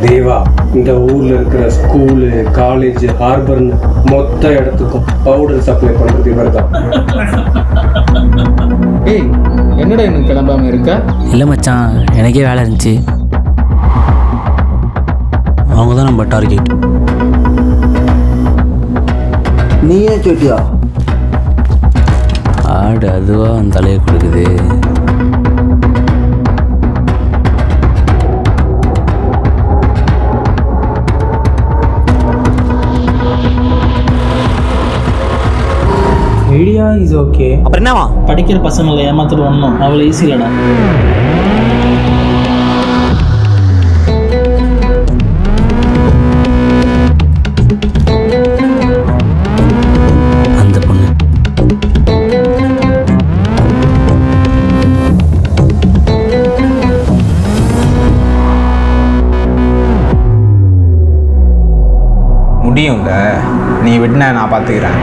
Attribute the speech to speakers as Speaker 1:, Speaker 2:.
Speaker 1: தேவா, இந்த ஊர்ல இருக்கிற ஸ்கூலு, காலேஜ், ஹார்பர்னு மொத்த இடத்துக்கும் பவுடர் சப்ளை பண்றது இவர்தான்.
Speaker 2: ஏய், என்னடா இன்னும் கிளம்பாம இருக்க?
Speaker 3: இல்லை மச்சான், எனக்கே வேலை இருந்துச்சு. அவங்க தான் நம்ம டார்கெட்.
Speaker 4: நீ ஏன் சொல்லிட்டியா?
Speaker 3: ஆடு அதுவா அந்த தலையை கொடுக்குது.
Speaker 5: Idea is okay.
Speaker 3: அப்புறம் என்னவா?
Speaker 6: படிக்கிற பசங்களை ஏமாத்திட்டு வரணும் அவ்வளோ ஈஸி இல்லைடா.
Speaker 3: அந்த பொண்ணு
Speaker 2: முடியும்ல, நீ விட்டுன நான் பார்த்துக்கிறேன்.